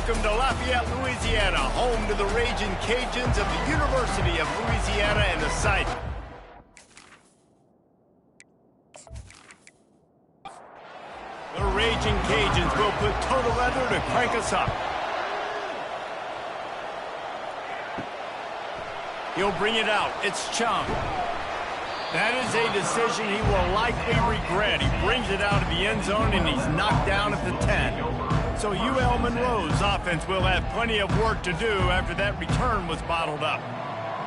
Welcome to Lafayette, Louisiana, home to the Raging Cajuns of the University of Louisiana and the site. The Raging Cajuns will put total leather to crank us up. He'll bring it out. It's Chung. That is a decision he will likely regret. He brings it out of the end zone, and he's knocked down at the 10. So UL Monroe's offense will have plenty of work to do after that return was bottled up.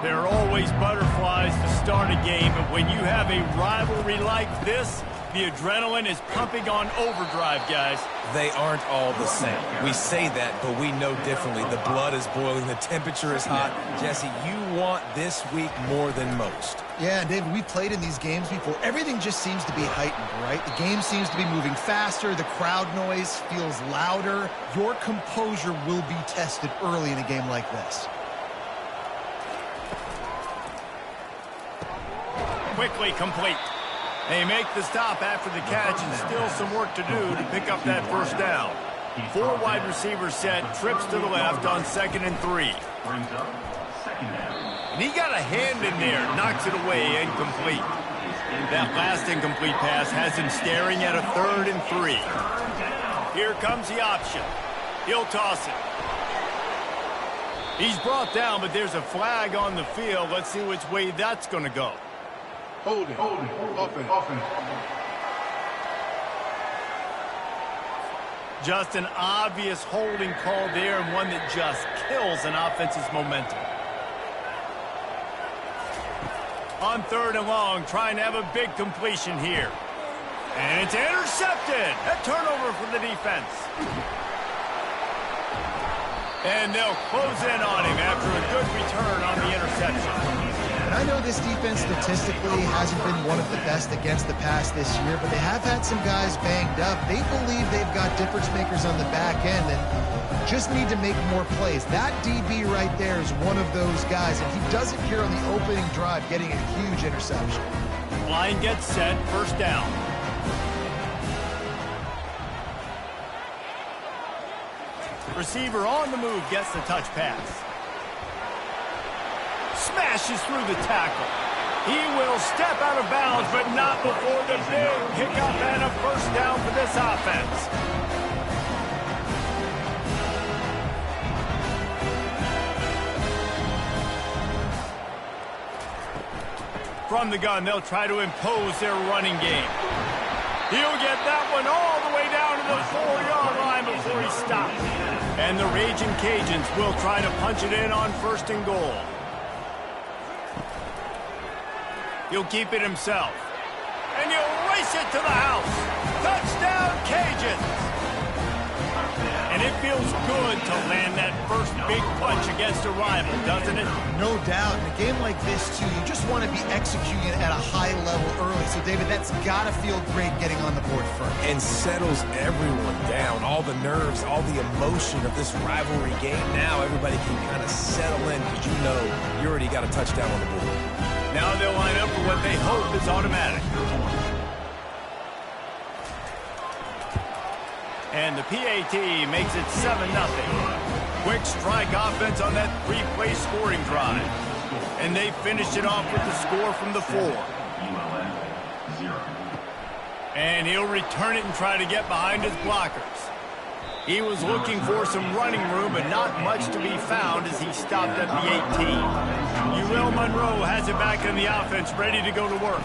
There are always butterflies to start a game, but when you have a rivalry like this, the adrenaline is pumping on overdrive, guys. They aren't all the same. We say that, but we know differently. The blood is boiling. The temperature is hot. Jesse, you want this week more than most. Yeah, David, we played in these games before. Everything just seems to be heightened, right? The game seems to be moving faster. The crowd noise feels louder. Your composure will be tested early in a game like this. Quickly complete. They make the stop after the catch, and still some work to do to pick up that first down. 4 wide receivers set, trips to the left on 2nd and 3. And he got a hand in there, knocks it away, incomplete. That last incomplete pass has him staring at a 3rd and 3. Here comes the option. He'll toss it. He's brought down, but there's a flag on the field. Let's see which way that's going to go. Holding, offense. Just an obvious holding call there, and one that just kills an offense's momentum. On 3rd and long, trying to have a big completion here. And it's intercepted. A turnover for the defense. And they'll close in on him after a good return on the interception. And I know this defense statistically hasn't been one of the best against the pass this year, but they have had some guys banged up. They believe they've got difference makers on the back end and just need to make more plays. That DB right there is one of those guys, and he does it here on the opening drive, getting a huge interception. Line gets set, first down. Receiver on the move gets the touch pass. Smashes through the tackle. He will step out of bounds, but not before the big pickup and a first down for this offense. From the gun, they'll try to impose their running game. He'll get that one all the way down to the 4-yard line before he stops. And the Raging Cajuns will try to punch it in on 1st and goal. He'll keep it himself. And he'll race it to the house. Touchdown, Cajuns! And it feels good to land that first big punch against a rival, doesn't it? No doubt. In a game like this, too, you just want to be executing at a high level early. So, David, that's got to feel great getting on the board first. And settles everyone down. All the nerves, all the emotion of this rivalry game. Now everybody can kind of settle in because you know you already got a touchdown on the board. Now they'll line up for what they hope is automatic. And the PAT makes it 7-0. Quick strike offense on that 3-play scoring drive. And they finished it off with the score from the 4. And he'll return it and try to get behind his blockers. He was looking for some running room, but not much to be found as he stopped at the 18. UL Monroe has it back in the offense, ready to go to work.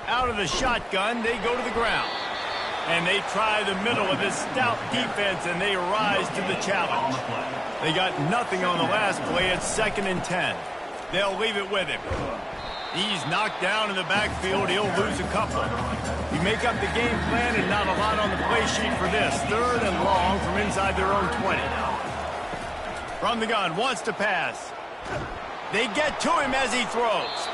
Out of the shotgun, they go to the ground. And they try the middle of this stout defense, and they rise to the challenge. They got nothing on the last play. It's 2nd and 10. They'll leave it with him. He's knocked down in the backfield. He'll lose a couple. You make up the game plan and not a lot on the play sheet for this. 3rd and long from inside their own 20. From the gun, wants to pass. They get to him as he throws.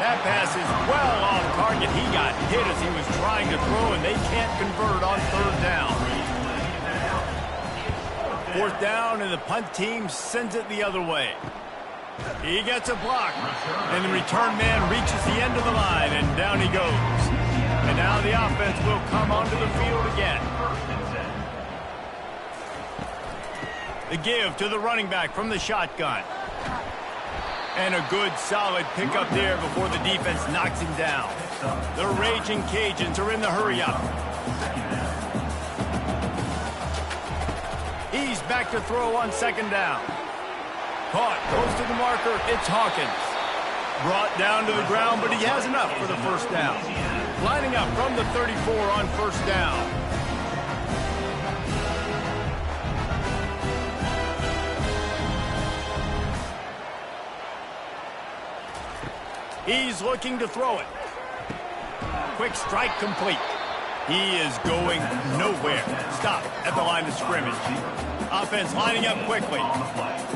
That pass is well off target. He got hit as he was trying to throw, and they can't convert on 3rd down. 4th down, and the punt team sends it the other way. He gets a block, and the return man reaches the end of the line, and down he goes. And now the offense will come onto the field again. The give to the running back from the shotgun. And a good, solid pickup there before the defense knocks him down. The Raging Cajuns are in the hurry-up. He's back to throw on second down. Caught, close to the marker, it's Hawkins. Brought down to the ground, but he has enough for the first down. Lining up from the 34 on first down. He's looking to throw it. Quick strike complete. He is going nowhere. Stop at the line of scrimmage. Offense lining up quickly.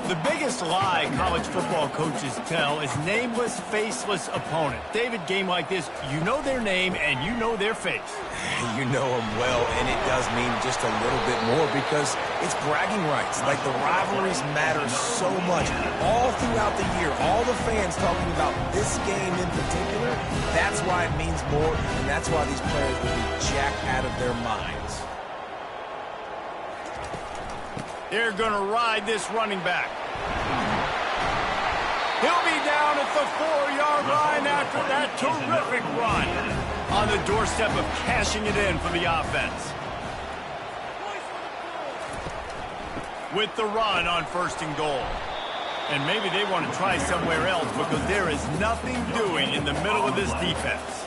The biggest lie college football coaches tell is nameless, faceless opponent. David, game like this, you know their name and you know their face. You know them well, and it does mean just a little bit more because it's bragging rights. Like, the rivalries matter so much. All throughout the year, all the fans talking about this game in particular, that's why it means more, and that's why these players will be jacked out of their minds. They're going to ride this running back. He'll be down at the 4-yard line after that terrific run. On the doorstep of cashing it in for the offense. With the run on first and goal. And maybe they want to try somewhere else because there is nothing doing in the middle of this defense.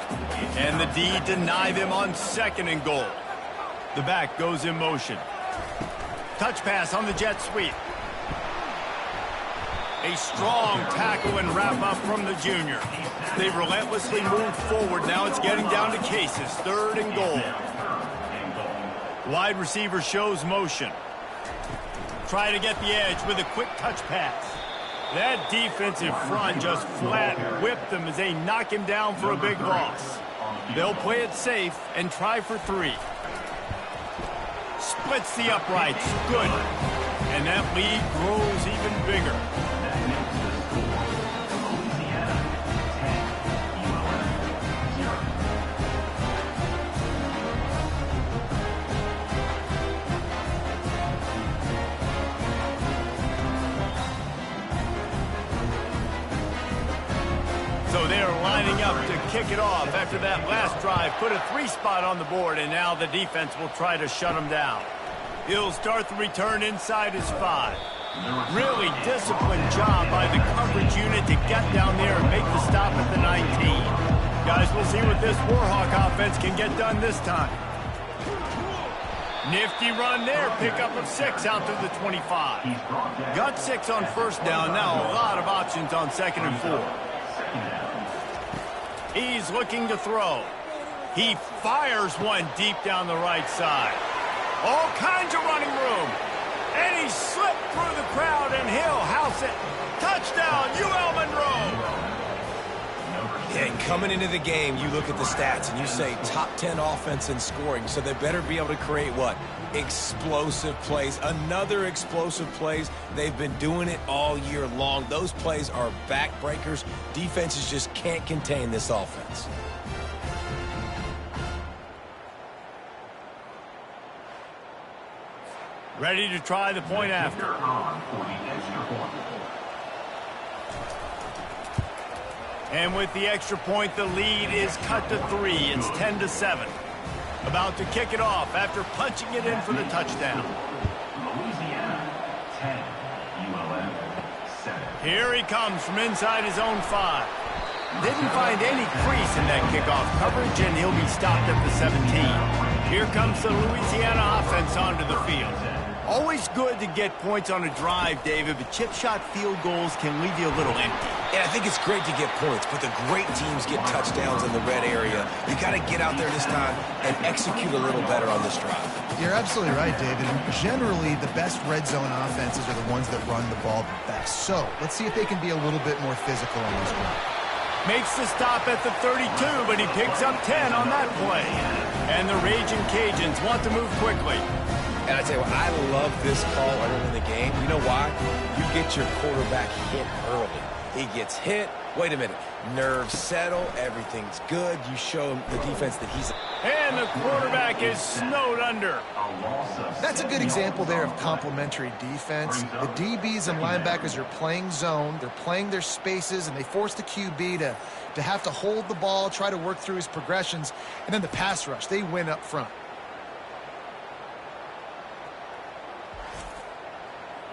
And the D deny them on second and goal. The back goes in motion. Touch pass on the jet sweep. A strong tackle and wrap-up from the junior. They've relentlessly moved forward. Now it's getting down to cases. Third and goal. Wide receiver shows motion. Try to get the edge with a quick touch pass. That defensive front just flat whipped them as they knock him down for a big loss. They'll play it safe and try for 3. Splits the uprights. Good. And that lead grows even bigger. So they're lining up to kick it off after that last drive. Put a 3 spot on the board, and now the defense will try to shut them down. He'll start the return inside his 5. Really disciplined job by the coverage unit to get down there and make the stop at the 19. Guys, we'll see what this Warhawk offense can get done this time. Nifty run there. Pickup of 6 out to the 25. Got 6 on first down. Now a lot of options on second and 4. He's looking to throw. He fires one deep down the right side. All kinds of running room. And he slipped through the crowd, and he'll house it. Touchdown, UL Monroe. Yeah, coming into the game, you look at the stats and you say top 10 offense in scoring, so they better be able to create what? Explosive plays. Another explosive plays. They've been doing it all year long. Those plays are backbreakers. Defenses just can't contain this offense. Ready to try the point after. And with the extra point, the lead is cut to 3. It's 10-7. About to kick it off after punching it in for the touchdown. Louisiana, 10, ULM, 7. Here he comes from inside his own 5. Didn't find any crease in that kickoff coverage, and he'll be stopped at the 17. Here comes the Louisiana offense onto the field. Always good to get points on a drive, David, but chip shot field goals can leave you a little empty. And I think it's great to get points, but the great teams get touchdowns in the red area. You got to get out there this time and execute a little better on this drive. You're absolutely right, David. And generally, the best red zone offenses are the ones that run the ball the best. So let's see if they can be a little bit more physical on this one. Makes the stop at the 32, but he picks up 10 on that play. And the Raging Cajuns want to move quickly. And I tell you what, I love this call early in the game. You know why? You get your quarterback hit early. He gets hit. Wait a minute. Nerves settle. Everything's good. You show the defense that he's... And the quarterback is snowed under. That's a good example there of complementary defense. The DBs and linebackers are playing zone. They're playing their spaces, and they force the QB to have to hold the ball, try to work through his progressions, and then the pass rush. They win up front.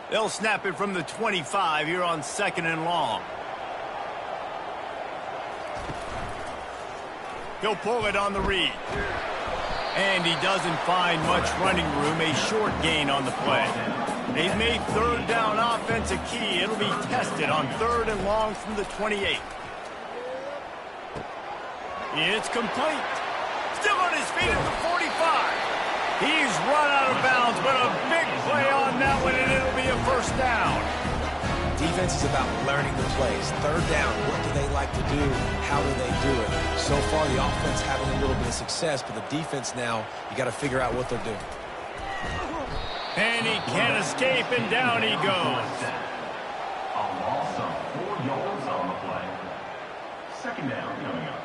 They'll snap it from the 25 here on 2nd and long. He'll pull it on the read. And he doesn't find much running room, a short gain on the play. They've made 3rd down offense a key. It'll be tested on 3rd and long from the 28. It's complete. Still on his feet at the 45. He's run out of bounds, but a big play on that one, and it'll be a 1st down. Defense is about learning the plays. 3rd down, what do they like to do? How do they do it? So far, the offense having a little bit of success, but the defense now, you got to figure out what they're doing. And he can't escape, and down he goes. A loss of 4 yards on the play. 2nd down coming up.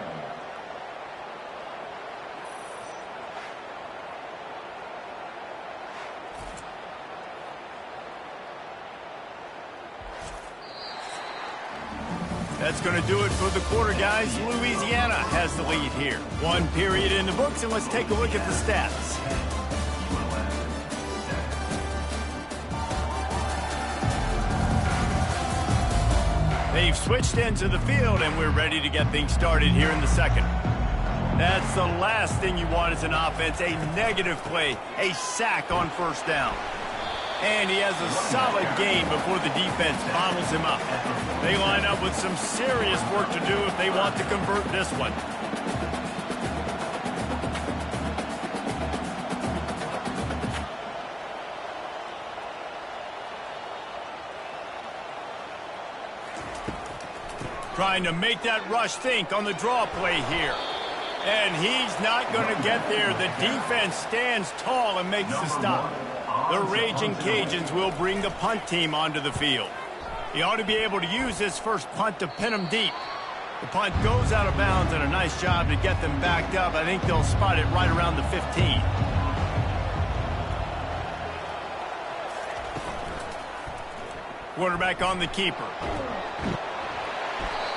That's going to do it for the quarter, guys. Louisiana has the lead here. 1 period in the books, and let's take a look at the stats. They've switched into the field, and we're ready to get things started here in the 2nd. That's the last thing you want as an offense, a negative play, a sack on 1st down. And he has a solid gain before the defense bottles him up. They line up with some serious work to do if they want to convert this one. Trying to make that rush think on the draw play here. And he's not going to get there. The defense stands tall and makes the stop. The Raging Cajuns will bring the punt team onto the field. He ought to be able to use this first punt to pin them deep. The punt goes out of bounds, and a nice job to get them backed up. I think they'll spot it right around the 15. Quarterback on the keeper.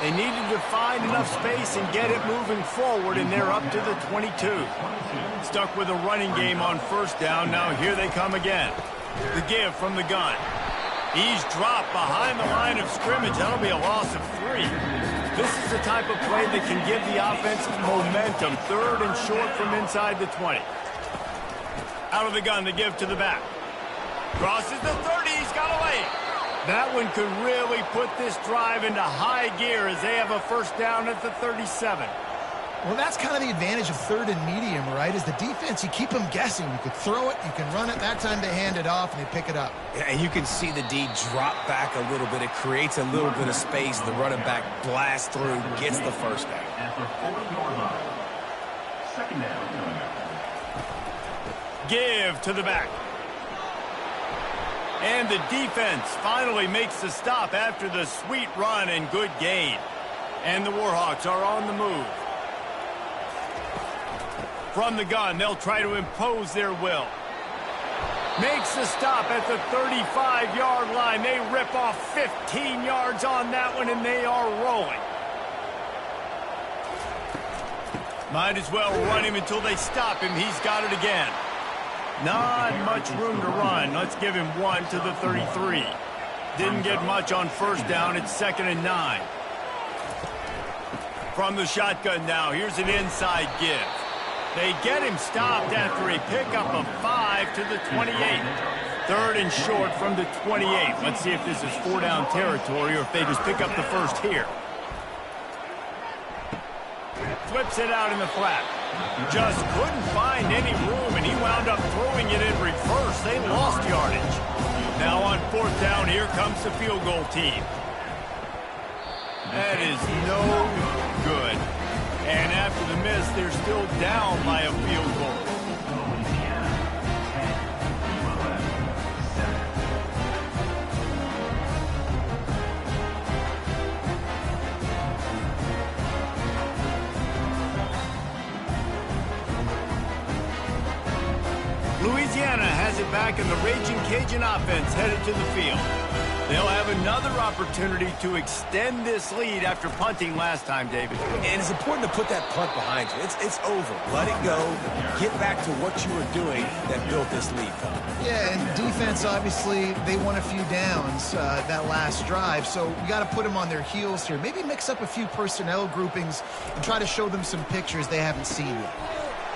They needed to find enough space and get it moving forward, and they're up to the 22. Stuck with a running game on 1st down. Now here they come again. The give from the gun. He's dropped behind the line of scrimmage. That'll be a loss of 3. This is the type of play that can give the offense momentum. 3rd and short from inside the 20. Out of the gun, the give to the back. Crosses the 30. He's got away. That one could really put this drive into high gear as they have a 1st down at the 37. Well, that's kind of the advantage of 3rd and medium, right? Is the defense, you keep them guessing. You could throw it, you can run it. That time they hand it off, and they pick it up. And you can see the D drop back a little bit. It creates a little bit of space. The running back blasts through, gets the 1st down. At the 40-yard line. 2nd down coming up. Give to the back. And the defense finally makes the stop after the sweet run and good gain. And the Warhawks are on the move. From the gun, they'll try to impose their will. Makes the stop at the 35-yard line. They rip off 15 yards on that one, and they are rolling. Might as well run him until they stop him. He's got it again. Not much room to run. Let's give him 1 to the 33. Didn't get much on 1st down. It's 2nd and 9. From the shotgun now, here's an inside give. They get him stopped after a pickup of 5 to the 28. 3rd and short from the 28. Let's see if this is 4-down territory or if they just pick up the 1st here. Flips it out in the flat. Just couldn't find any room, and he wound up throwing it in reverse. They lost yardage. Now on 4th down, here comes the field goal team. That is no good. And after the miss, they're still down by a field goal. Louisiana, 10, UL 7. back, and the Raging Cajun offense headed to the field. They'll have another opportunity to extend this lead after punting last time, David. And it's important to put that punt behind you. It's over. Let it go. Get back to what you were doing that built this lead. Yeah, and defense, obviously, they won a few downs that last drive, so you got to put them on their heels here. Maybe mix up a few personnel groupings and try to show them some pictures they haven't seen yet.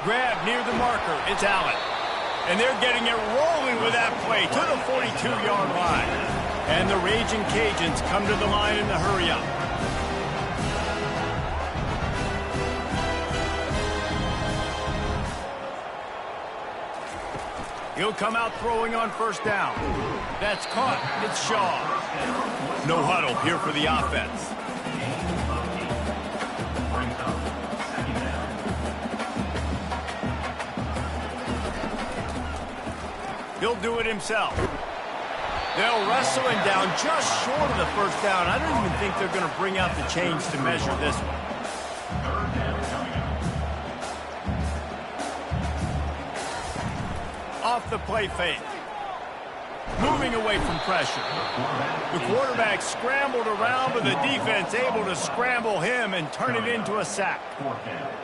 Grab near the marker. It's Allen. And they're getting it rolling with that play to the 42-yard line. And the Raging Cajuns come to the line in the hurry-up. He'll come out throwing on first down. That's caught. It's Shaw. No huddle here for the offense. He'll do it himself. They'll wrestle him down just short of the first down. I don't even think they're going to bring out the chains to measure this one. Off the play fake. Moving away from pressure. The quarterback scrambled around, but the defense able to scramble him and turn it into a sack.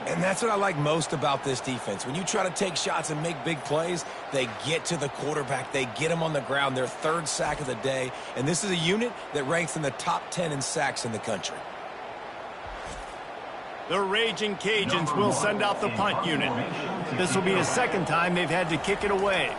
And that's what I like most about this defense. When you try to take shots and make big plays, they get to the quarterback. They get him on the ground. Their third sack of the day. And this is a unit that ranks in the top 10 in sacks in the country. The Raging Cajuns will send out the punt unit. This will be the second time they've had to kick it away.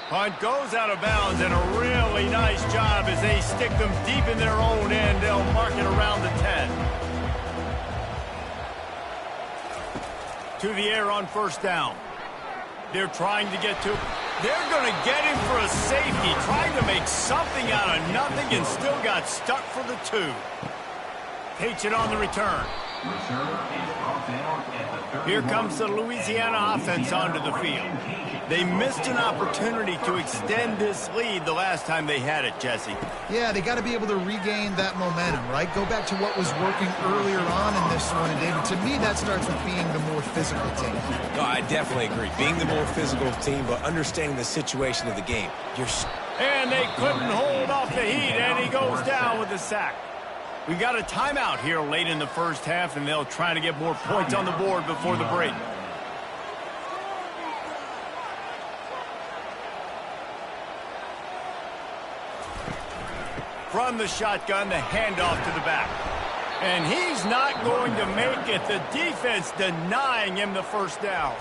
Punt goes out of bounds, and a really nice job as they stick them deep in their own end. They'll mark it around the 10. To the air on first down. They're trying to get to... They're going to get him for a safety, trying to make something out of nothing, and still got stuck for the 2. Takes it on the return. Here comes the Louisiana offense onto the field. They missed an opportunity to extend this lead the last time they had it, Jesse. Yeah, they got to be able to regain that momentum, right? Go back to what was working earlier on in this one, and David, to me, that starts with being the more physical team. No, I definitely agree. Being the more physical team, but understanding the situation of the game. And they couldn't hold off the heat, and he goes down with the sack. We got a timeout here late in the first half, and they'll try to get more points on the board before the break. From the shotgun, the handoff to the back. And he's not going to make it. The defense denying him the first down.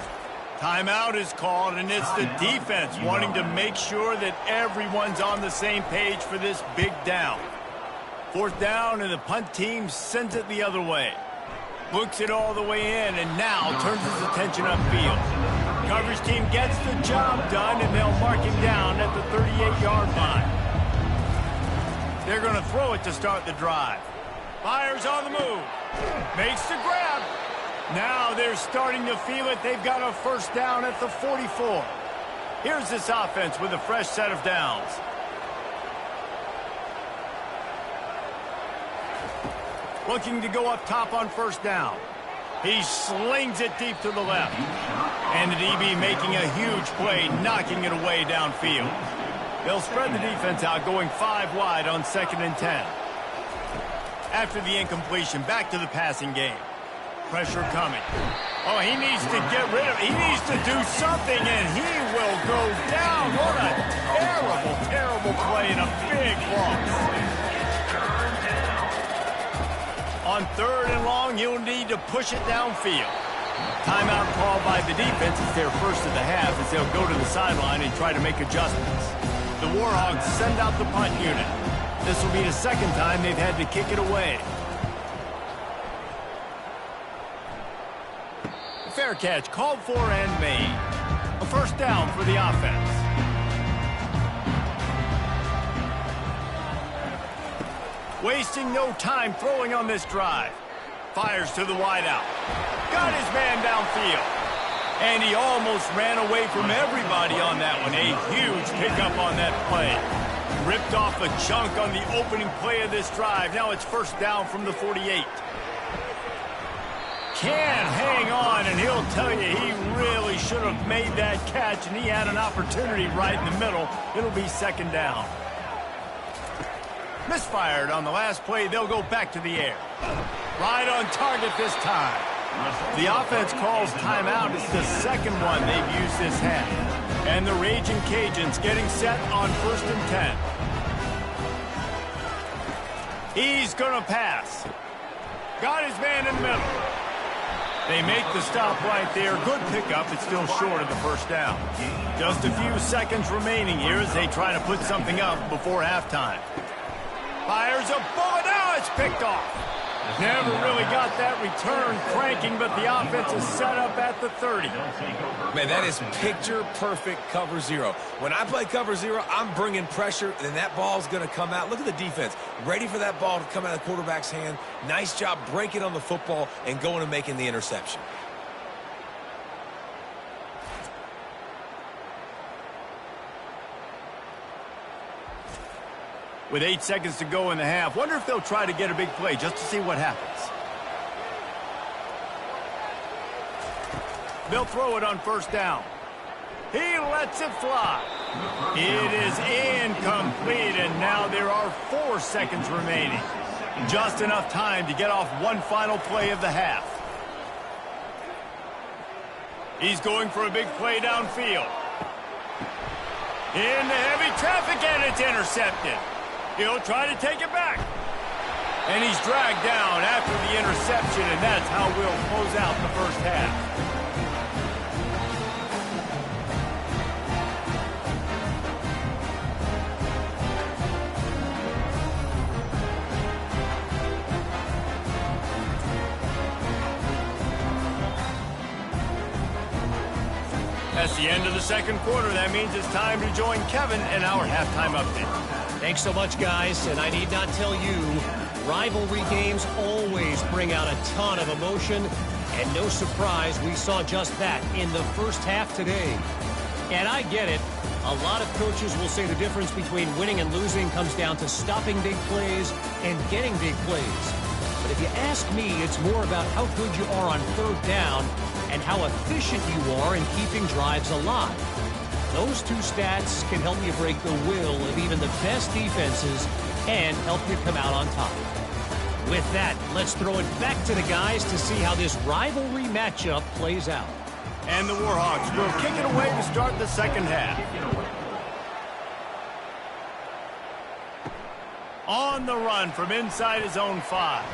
Timeout is called, and it's the defense wanting to make sure that everyone's on the same page for this big down. Fourth down, and the punt team sends it the other way. Looks it all the way in, and now turns his attention upfield. Coverage team gets the job done, and they'll mark him down at the 38-yard line. They're going to throw it to start the drive. Fires on the move. Makes the grab. Now they're starting to feel it. They've got a first down at the 44. Here's this offense with a fresh set of downs. Looking to go up top on first down. He slings it deep to the left. And the DB making a huge play, knocking it away downfield. They'll spread the defense out, going 5 wide on 2nd and 10. After the incompletion, back to the passing game. Pressure coming. Oh, he needs to get rid of it. He needs to do something, and he will go down. What a terrible, terrible play and a big loss. On 3rd and long, he'll need to push it downfield. Timeout called by the defense. It's their first of the half as they'll go to the sideline and try to make adjustments. The Warhogs send out the punt unit. This will be the second time they've had to kick it away. Fair catch called for and made. A first down for the offense. Wasting no time throwing on this drive. Fires to the wideout. Got his man downfield. And he almost ran away from everybody on that one. A huge pickup on that play. Ripped off a chunk on the opening play of this drive. Now it's first down from the 48. can hang on, and he'll tell you he really should have made that catch, and he had an opportunity right in the middle. It'll be second down. Misfired on the last play. They'll go back to the air. Right on target this time. The offense calls timeout. It's the second one they've used this half. And the Raging Cajuns getting set on 1st and 10. He's going to pass. Got his man in the middle. They make the stop right there. Good pickup. It's still short of the first down. Just a few seconds remaining here as they try to put something up before halftime. Fires a bullet. Now it's picked off. Never really got that return cranking, but the offense is set up at the 30. Man, that is picture-perfect cover zero. When I play cover zero, I'm bringing pressure, and that ball's going to come out. Look at the defense. Ready for that ball to come out of the quarterback's hand. Nice job breaking on the football and going and making the interception. With 8 seconds to go in the half, wonder if they'll try to get a big play just to see what happens. They'll throw it on 1st down. He lets it fly. It is incomplete, and now there are 4 seconds remaining. Just enough time to get off one final play of the half. He's going for a big play downfield. Into heavy traffic, and it's intercepted. He'll try to take it back. And he's dragged down after the interception, and that's how we'll close out the first half. That's the end of the second quarter. That means it's time to join Kevin in our halftime update. Thanks so much, guys, and I need not tell you, rivalry games always bring out a ton of emotion, and no surprise, we saw just that in the first half today. And I get it. A lot of coaches will say the difference between winning and losing comes down to stopping big plays and getting big plays. But if you ask me, it's more about how good you are on 3rd down and how efficient you are in keeping drives alive. Those 2 stats can help you break the will of even the best defenses and help you come out on top. With that, let's throw it back to the guys to see how this rivalry matchup plays out. And the Warhawks will kick it away to start the second half. On the run from inside his own 5.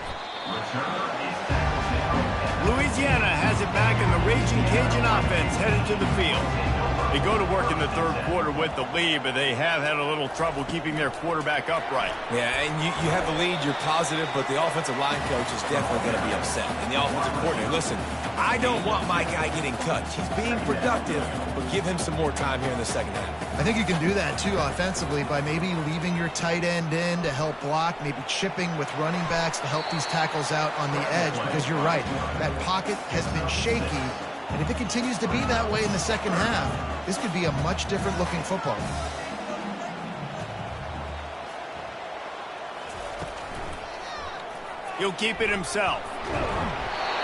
Louisiana has it back, and the Raging Cajun offense headed to the field. They go to work in the 3rd quarter with the lead, but they have had a little trouble keeping their quarterback upright. Yeah, and you have the lead, you're positive, but the offensive line coach is definitely going to be upset. And the offensive coordinator, listen, I don't want my guy getting cut. He's being productive, but give him some more time here in the second half. I think you can do that, too, offensively, by maybe leaving your tight end in to help block, maybe chipping with running backs to help these tackles out on the edge, because you're right, that pocket has been shaky, and if it continues to be that way in the second half, this could be a much different looking football. He'll keep it himself.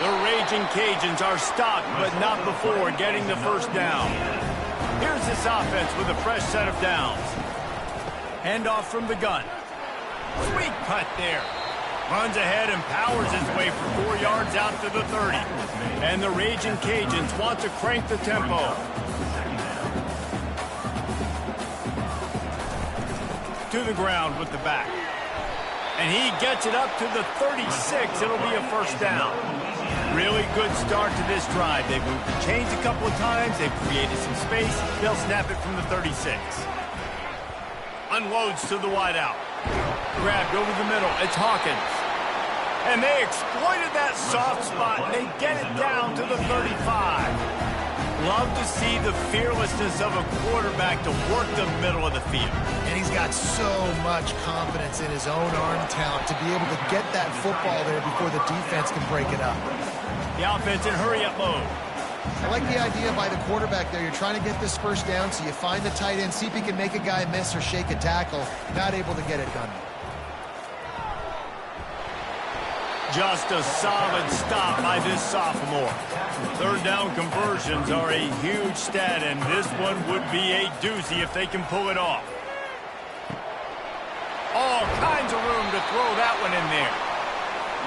The Raging Cajuns are stopped, but not before getting the first down. Here's this offense with a fresh set of downs. Handoff from the gun. Sweet cut there. Runs ahead and powers his way for 4 yards out to the 30. And the Raging Cajuns want to crank the tempo. To the ground with the back. And he gets it up to the 36. It'll be a first down. Really good start to this drive. They've moved the chains a couple of times. They've created some space. They'll snap it from the 36. Unloads to the wideout. Grabbed over the middle. It's Hawkins. And they exploited that soft spot. They get it down to the 35. Love to see the fearlessness of a quarterback to work the middle of the field. And he's got so much confidence in his own arm talent to be able to get that football there before the defense can break it up. The offense in hurry-up mode. I like the idea by the quarterback there. You're trying to get this first down, so you find the tight end, see if he can make a guy miss or shake a tackle. Not able to get it done. Just a solid stop by this sophomore. Third down conversions are a huge stat, and this one would be a doozy if they can pull it off. All kinds of room to throw that one in there.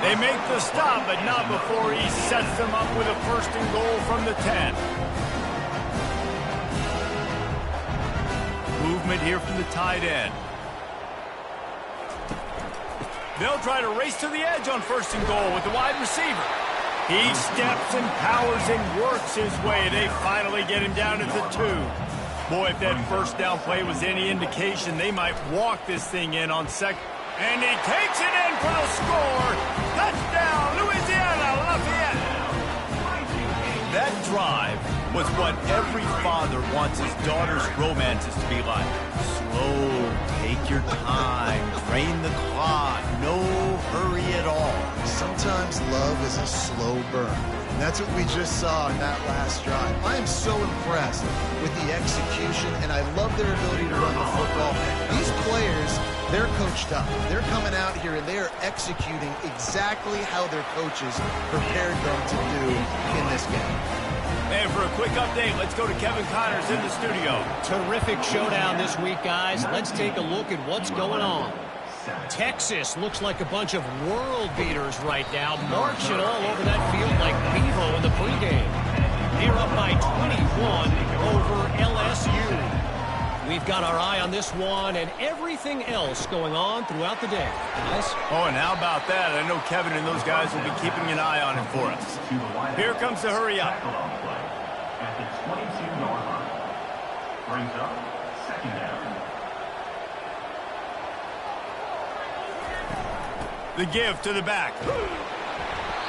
They make the stop, but not before he sets them up with a 1st and goal from the 10. Movement here from the tight end. They'll try to race to the edge on 1st and goal with the wide receiver. He steps and powers and works his way. They finally get him down at the 2. Boy, if that 1st down play was any indication, they might walk this thing in on 2nd. And he takes it in for the score. Touchdown, Louisiana Lafayette. That drive was what every father wants his daughter's romances to be like. Slow, take your time, drain the clock, no hurry at all. Sometimes love is a slow burn. And that's what we just saw in that last drive. I am so impressed with the execution, and I love their ability to run the football. These players, they're coached up. They're coming out here, and they are executing exactly how their coaches prepared them to do in this game. And for a quick update, let's go to Kevin Connors in the studio. Terrific showdown this week, guys. Let's take a look at what's going on. Texas looks like a bunch of world beaters right now, marching all over that field like Bevo in the pregame. They're up by 21 over LSU. We've got our eye on this one and everything else going on throughout the day. Guys? Oh, and how about that? I know Kevin and those guys will be keeping an eye on it for us. Here comes the hurry up. At the 22-yard line. Brings up 2nd down. The give to the back.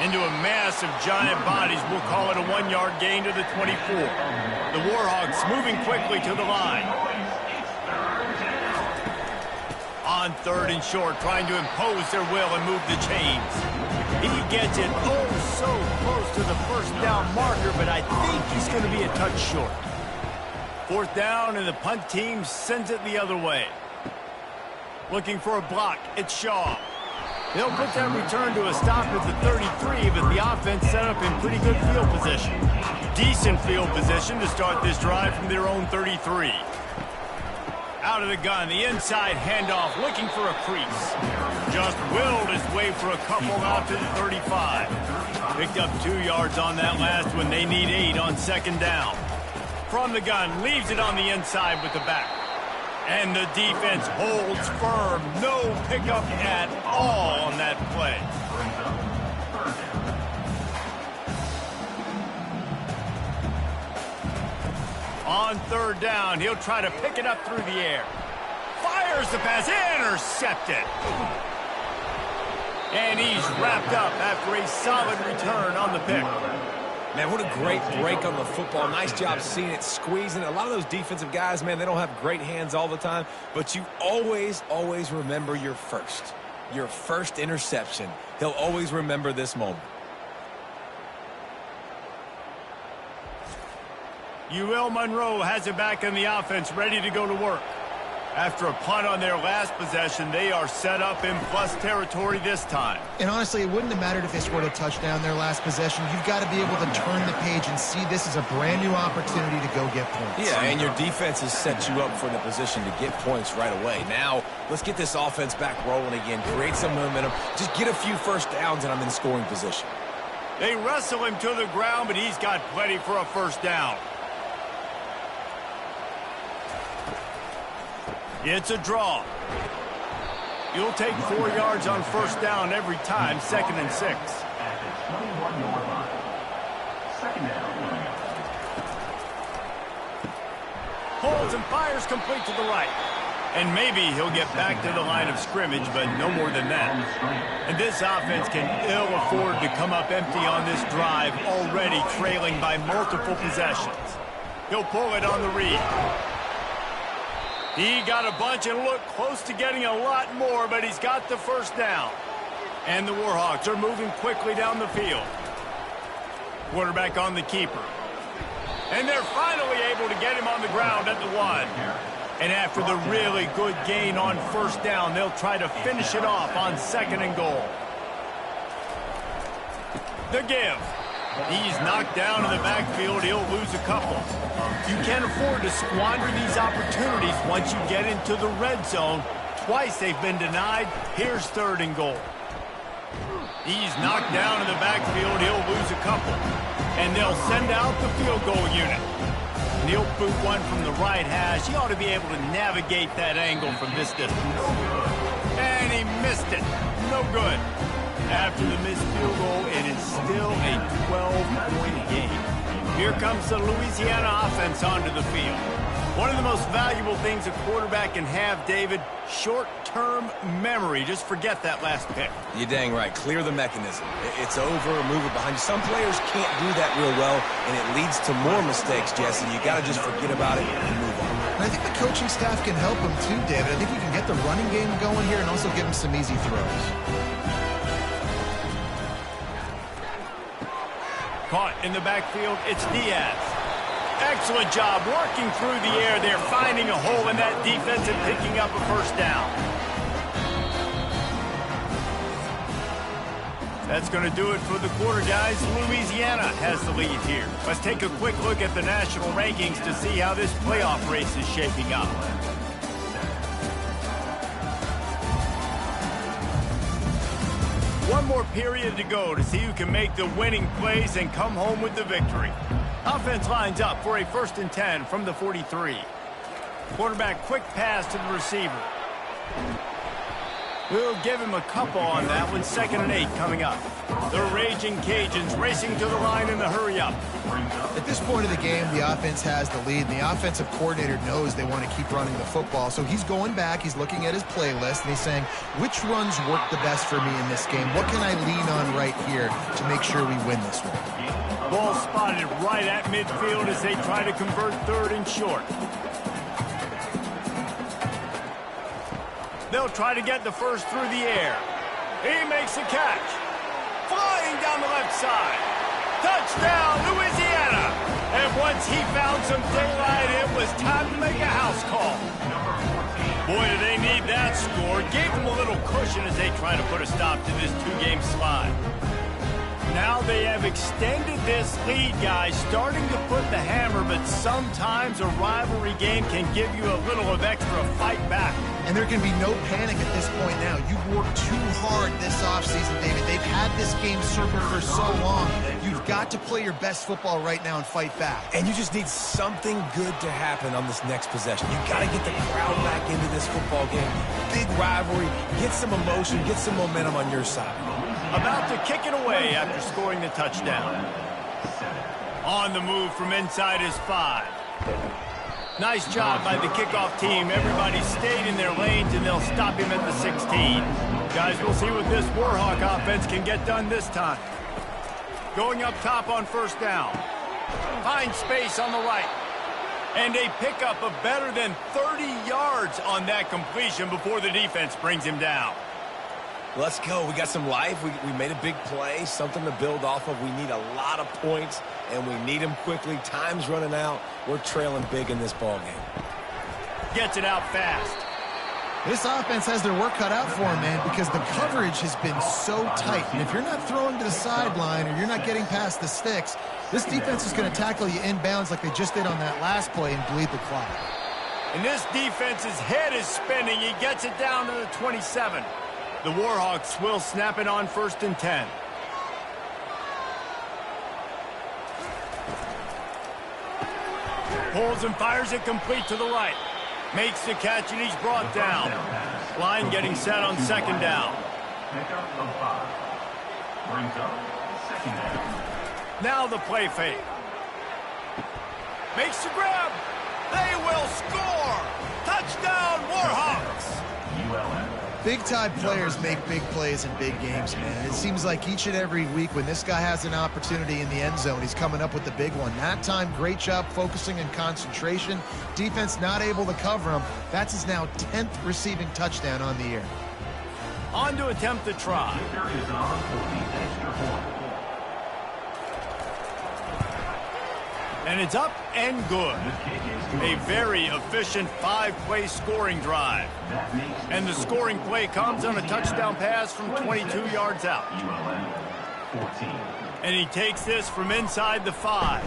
Into a mass of giant bodies. We'll call it a 1-yard gain to the 24. The Warhawks moving quickly to the line. On 3rd and short, trying to impose their will and move the chains. He gets it so close to the 1st down marker, but I think he's going to be a touch short. 4th down, and the punt team sends it the other way. Looking for a block. It's Shaw. They'll put that return to a stop at the 33, but the offense set up in pretty good field position. Decent field position to start this drive from their own 33. Out of the gun, the inside handoff, looking for a crease. Just willed his way for a couple out to the 35. Picked up 2 yards on that last one. They need 8 on 2nd down. From the gun, leaves it on the inside with the back. And the defense holds firm. No pickup at all on that play. On 3rd down, he'll try to pick it up through the air. Fires the pass, intercepted. And he's wrapped up after a solid return on the pick. Man, what a great break on the football. Nice job seeing it, squeezing it. A lot of those defensive guys, man, they don't have great hands all the time, but you always remember your first interception. He'll always remember this moment. UL Monroe has it back in the offense, ready to go to work. After a punt on their last possession, they are set up in plus territory this time. And honestly, it wouldn't have mattered if they scored a touchdown their last possession. You've got to be able to turn the page and see this as a brand new opportunity to go get points. Yeah, and your defense has set you up for the position to get points right away. Now, let's get this offense back rolling again, create some momentum, just get a few 1st downs, and I'm in scoring position. They wrestle him to the ground, but he's got plenty for a 1st down. It's a draw. You'll take 4 yards on 1st down every time, 2nd and 6. At the 21-yard line. 2nd down. Holds and fires complete to the right. And maybe he'll get back to the line of scrimmage, but no more than that. And this offense can ill afford to come up empty on this drive, already trailing by multiple possessions. He'll pull it on the read. He got a bunch and looked close to getting a lot more, but he's got the 1st down. And the Warhawks are moving quickly down the field. Quarterback on the keeper. And they're finally able to get him on the ground at the 1. And after the really good gain on 1st down, they'll try to finish it off on 2nd and goal. The give. He's knocked down in the backfield. He'll lose a couple. You can't afford to squander these opportunities once you get into the red zone. Twice they've been denied. Here's 3rd and goal. He's knocked down in the backfield. He'll lose a couple. And they'll send out the field goal unit. And he'll boot one from the right hash. He ought to be able to navigate that angle from this distance. And he missed it. No good. After the missed field goal, it is still a 12-point game. Here comes the Louisiana offense onto the field. One of the most valuable things a quarterback can have, David, short-term memory. Just forget that last pick. You're dang right. Clear the mechanism. It's over, move it behind you. Some players can't do that real well, and it leads to more mistakes, Jesse. You got to just forget about it and move on. And I think the coaching staff can help him too, David. I think you can get the running game going here and also give him some easy throws. Caught in the backfield, it's Diaz. Excellent job working through the air there, finding a hole in that defense and picking up a first down. That's going to do it for the quarter, guys. Louisiana has the lead here. Let's take a quick look at the national rankings to see how this playoff race is shaping up. One more period to go to see who can make the winning plays and come home with the victory. Offense lines up for a 1st and 10 from the 43. Quarterback quick pass to the receiver. We'll give him a couple on that one. 2nd and 8 coming up. The Raging Cajuns racing to the line in the hurry-up. At this point of the game, the offense has the lead, and the offensive coordinator knows they want to keep running the football. So he's going back, he's looking at his playlist, and he's saying, which runs work the best for me in this game? What can I lean on right here to make sure we win this one? Ball spotted right at midfield as they try to convert 3rd and short. They'll try to get the first through the air. He makes the catch. Flying down the left side. Touchdown, Louisiana. And once he found some daylight, it was time to make a house call. Boy, do they need that score. Gave them a little cushion as they try to put a stop to this 2-game slide. Now they have extended this lead, guys, starting to put the hammer, but sometimes a rivalry game can give you a little of extra fight back. And there can be no panic at this point now. You've worked too hard this offseason, David. They've had this game circled for so long. You've got to play your best football right now and fight back. And you just need something good to happen on this next possession. You got to get the crowd back into this football game. Big rivalry. Get some emotion. Get some momentum on your side. About to kick it away after scoring the touchdown. On the move from inside his 5. Nice job by the kickoff team. Everybody stayed in their lanes, and they'll stop him at the 16. Guys, we'll see what this Warhawk offense can get done this time. Going up top on 1st down. Finds space on the right. And a pickup of better than 30 yards on that completion before the defense brings him down. Let's go. We got some life. We made a big play, something to build off of. We need a lot of points, and we need them quickly. Time's running out. We're trailing big in this ball game. Gets it out fast. This offense has their work cut out for them, man, because the coverage has been so tight. And if you're not throwing to the sideline or you're not getting past the sticks, this defense is going to tackle you inbounds like they just did on that last play and bleed the clock. And this defense's head is spinning. He gets it down to the 27. The Warhawks will snap it on 1st and 10. Pulls and fires it complete to the right. Makes the catch, and he's brought down. Line getting set on 2nd down. Pickup of 5. Brings up 2nd down. Now the play fake. Makes the grab. They will score. Touchdown, Warhawks. UL. Big-time players make big plays in big games, man. It seems like each and every week when this guy has an opportunity in the end zone, he's coming up with the big one. That time, great job focusing and concentration. Defense not able to cover him. That's his now 10th receiving touchdown on the year. On to attempt the try. Kicker is on for the extra point. And it's up and good. A very efficient 5-play scoring drive. And the scoring play comes on a touchdown pass from 22 yards out. And he takes this from inside the 5.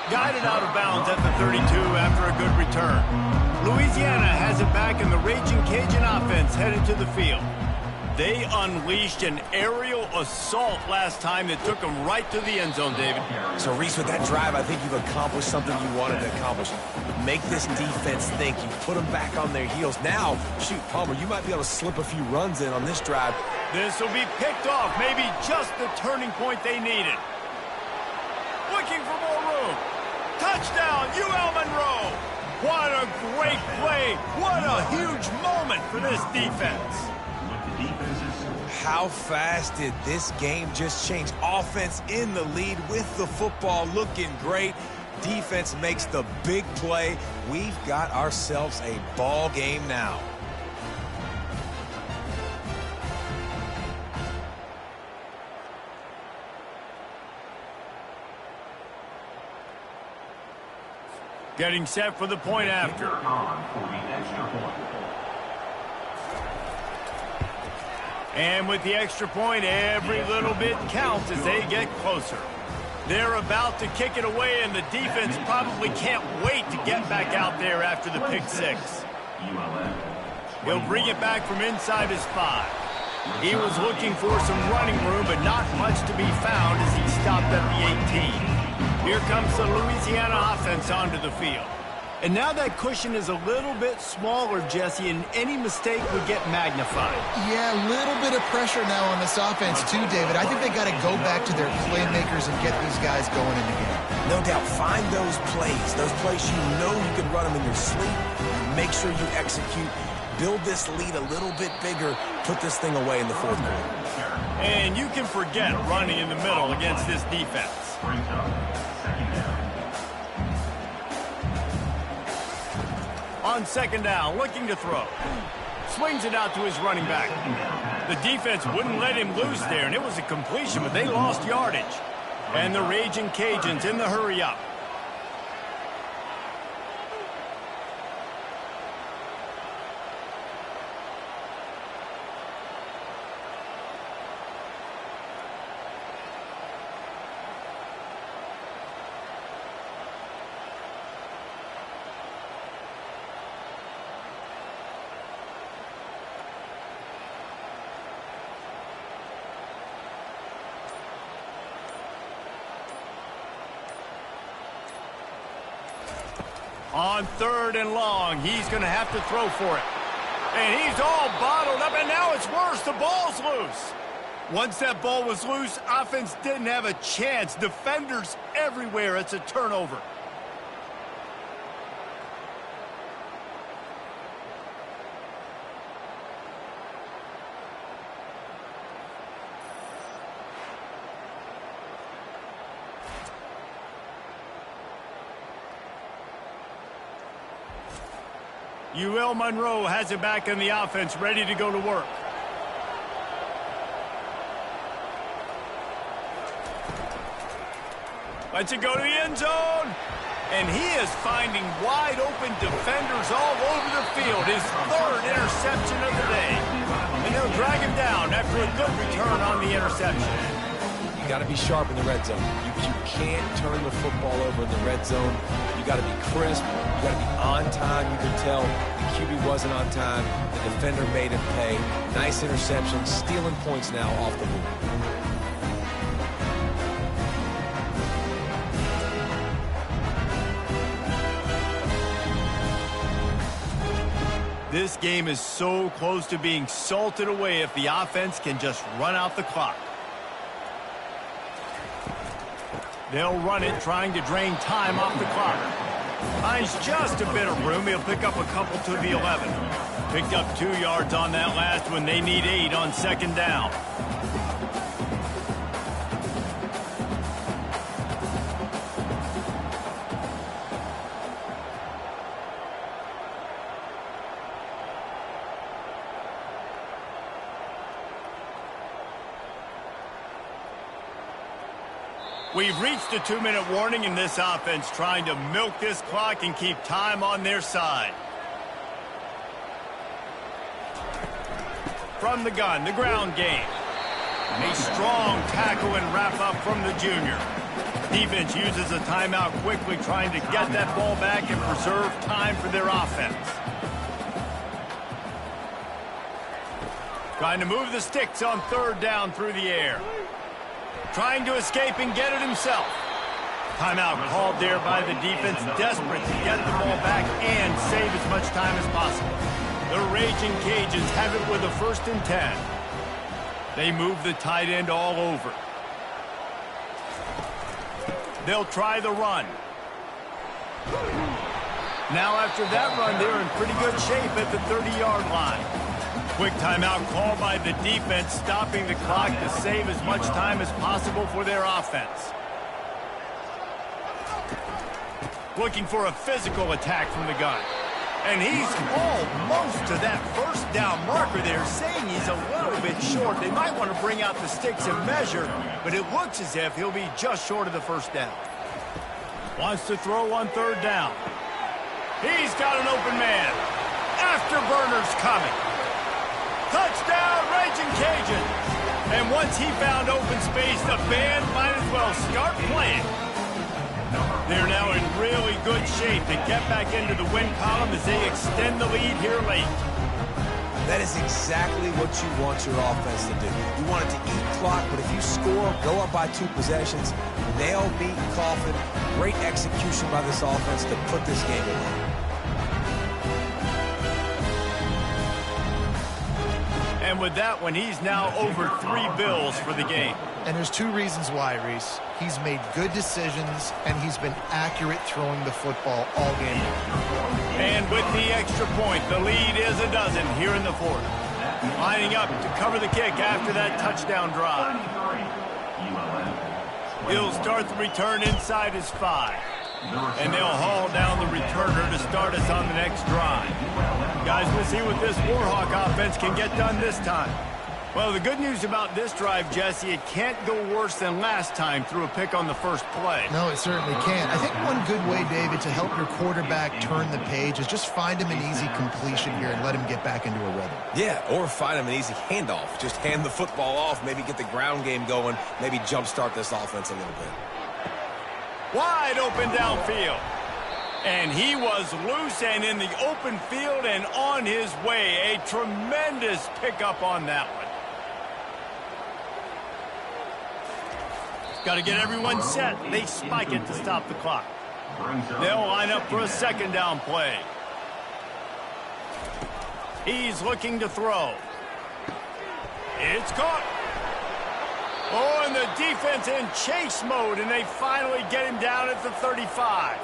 Guided out of bounds at the 32 after a good return. Louisiana has it back in the Raging Cajun offense headed to the field. They unleashed an aerial assault last time that took them right to the end zone, David. So, Reese, with that drive, I think you've accomplished something you wanted to accomplish. Make this defense think. You put them back on their heels. Now, shoot, Palmer, you might be able to slip a few runs in on this drive. This will be picked off. Maybe just the turning point they needed. Looking for more room. Touchdown, UL Monroe. What a great play. What a huge moment for this defense. How fast did this game just change? Offense in the lead with the football, looking great. Defense makes the big play. We've got ourselves a ball game now. Getting set for the point after. And with the extra point, every little bit counts as they get closer. They're about to kick it away, and the defense probably can't wait to get back out there after the pick 6. He'll bring it back from inside his 5. He was looking for some running room, but not much to be found as he stopped at the 18. Here comes the Louisiana offense onto the field. And now that cushion is a little bit smaller, Jesse, and any mistake would get magnified. Yeah, a little bit of pressure now on this offense too, David. I think they got to go back to their playmakers and get these guys going in the game. No doubt, find those plays you know you can run them in your sleep. Make sure you execute. Build this lead a little bit bigger. Put this thing away in the 4th quarter. And you can forget running in the middle against this defense. On 2nd down, looking to throw. Swings it out to his running back. The defense wouldn't let him loose there, and it was a completion, but they lost yardage. And the Raging Cajuns in the hurry-up. On 3rd and long, he's going to have to throw for it. And he's all bottled up, and now it's worse. The ball's loose. Once that ball was loose, offense didn't have a chance. Defenders everywhere. It's a turnover. UL Monroe has it back in the offense, ready to go to work. Lets it go to the end zone. And he is finding wide open defenders all over the field. His 3rd interception of the day. And they'll drag him down after a good return on the interception. You got to be sharp in the red zone. You can't turn the football over in the red zone. You got to be crisp. You got to be on time. You can tell the QB wasn't on time. The defender made him pay. Nice interception, stealing points now off the board. This game is so close to being salted away if the offense can just run out the clock. They'll run it, trying to drain time off the clock. Finds just a bit of room. He'll pick up a couple to the 11. Picked up 2 yards on that last one. They need 8 on 2nd down. We've reached a 2-minute warning in this offense, trying to milk this clock and keep time on their side. From the gun, the ground game. A strong tackle and wrap up from the junior. Defense uses a timeout quickly, trying to get that ball back and preserve time for their offense. Trying to move the sticks on third down through the air. Trying to escape and get it himself. Timeout called there by the defense, desperate to get the ball back and save as much time as possible. The Raging Cajuns have it with a 1st and 10. They move the tight end all over. They'll try the run. Now after that run, they're in pretty good shape at the 30-yard line. Quick timeout called by the defense, stopping the clock to save as much time as possible for their offense. Looking for a physical attack from the gun. And he's almost to that 1st down marker there, saying he's a little bit short. They might want to bring out the sticks and measure, but it looks as if he'll be just short of the 1st down. Wants to throw on 3rd down. He's got an open man. Afterburner's coming. Touchdown, Raging Cajuns. And once he found open space, the band might as well start playing. They're now in really good shape to get back into the win column as they extend the lead here late. That is exactly what you want your offense to do. You want it to eat clock, but if you score, go up by 2 possessions, nail, beat, coffin. Great execution by this offense to put this game away. And with that one, he's now over 3 bills for the game. And there's 2 reasons why, Reese. He's made good decisions, and he's been accurate throwing the football all game. And with the extra point, the lead is a dozen here in the 4th. Lining up to cover the kick after that touchdown drive. He'll start the return inside his 5. And they'll haul down the returner to start us on the next drive. Guys, we'll see what this Warhawk offense can get done this time. Well, the good news about this drive, Jesse, it can't go worse than last time through a pick on the 1st play. No, it certainly can't. I think one good way, David, to help your quarterback turn the page is just find him an easy completion here and let him get back into a rhythm. Yeah, or find him an easy handoff. Just hand the football off, maybe get the ground game going, maybe jumpstart this offense a little bit. Wide open downfield. And he was loose and in the open field and on his way. A tremendous pickup on that one. Got to get everyone set. They spike it to stop the clock. They'll line up for a 2nd down play. He's looking to throw. It's caught. Oh, and the defense in chase mode, and they finally get him down at the 35.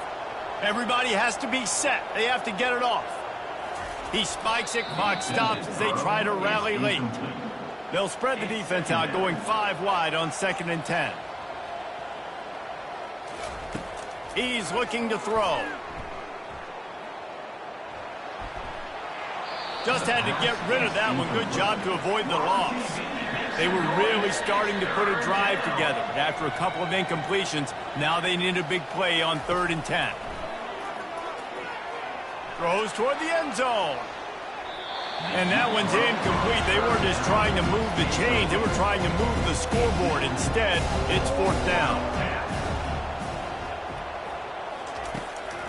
Everybody has to be set. They have to get it off. He spikes it. Clock stops as they try to rally late. They'll spread the defense out, going 5 wide on 2nd and 10. He's looking to throw. Just had to get rid of that one. Good job to avoid the loss. They were really starting to put a drive together. After a couple of incompletions, now they need a big play on 3rd and 10. Throws toward the end zone. And that one's incomplete. They weren't just trying to move the chains. They were trying to move the scoreboard. Instead, it's 4th down.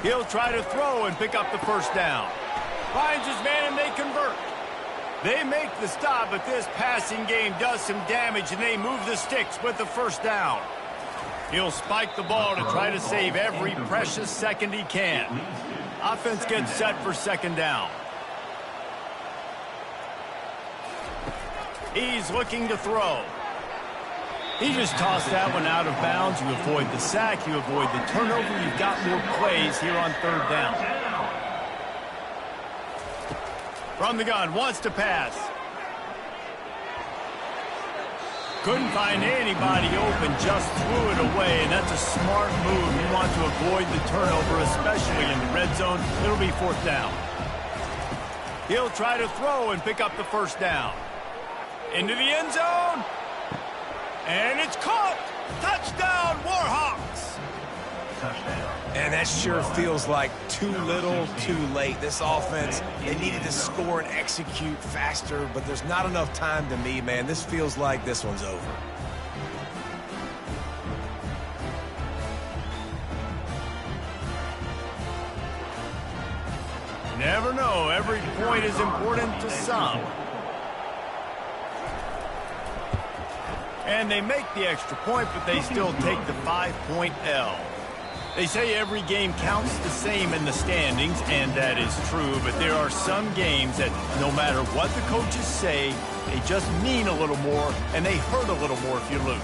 He'll try to throw and pick up the 1st down. Finds his man and they convert. They make the stop, but this passing game does some damage, and they move the sticks with the 1st down. He'll spike the ball to try to save every precious second he can. Offense gets set for 2nd down. He's looking to throw. He just tossed that one out of bounds. You avoid the sack, you avoid the turnover. You've got more plays here on 3rd down. From the gun, wants to pass. Couldn't find anybody open, just threw it away, and that's a smart move. You want to avoid the turnover, especially in the red zone. It'll be 4th down. He'll try to throw and pick up the 1st down. Into the end zone. And it's caught! Touchdown, Warhawks! Touchdown. And that sure feels like too little, too late. This offense, they needed to score and execute faster, but there's not enough time to me, man. This feels like this one's over. Never know. Every point is important to some. And they make the extra point, but they still take the 5-point L. They say every game counts the same in the standings, and that is true, but there are some games that no matter what the coaches say, they just mean a little more, and they hurt a little more if you lose.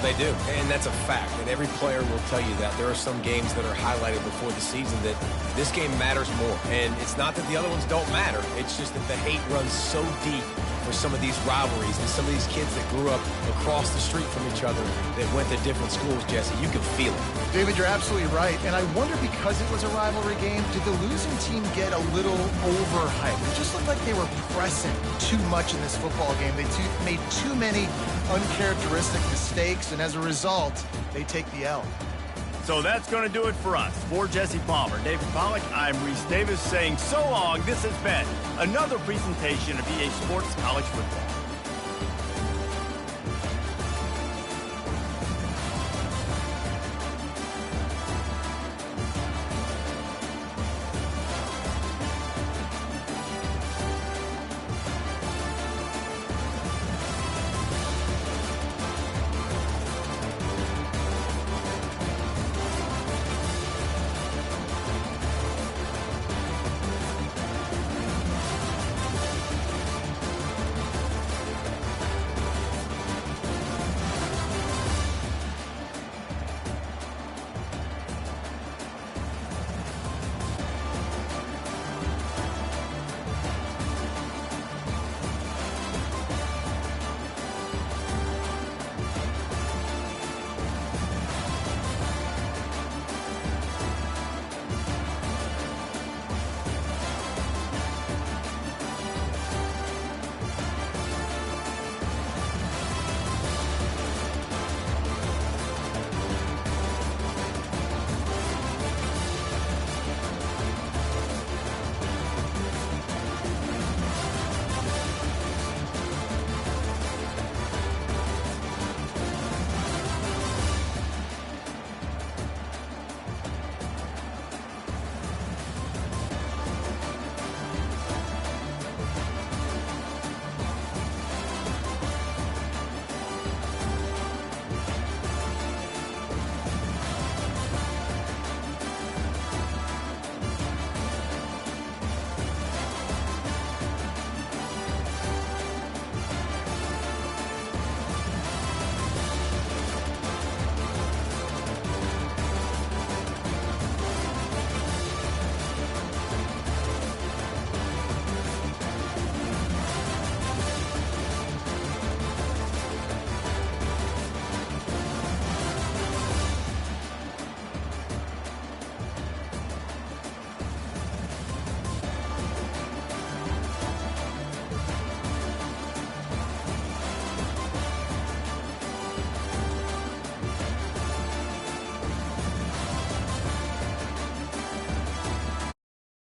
They do, and that's a fact, and every player will tell you that. There are some games that are highlighted before the season that this game matters more, and it's not that the other ones don't matter. It's just that the hate runs so deep for some of these rivalries and some of these kids that grew up across the street from each other that went to different schools, Jesse. You can feel it. David, you're absolutely right. And I wonder, because it was a rivalry game, did the losing team get a little overhyped? It just looked like they were pressing too much in this football game. They made too many uncharacteristic mistakes, and as a result, they take the L. So that's going to do it for us. For Jesse Palmer, David Pollack, I'm Reese Davis saying so long. This has been another presentation of EA Sports College Football.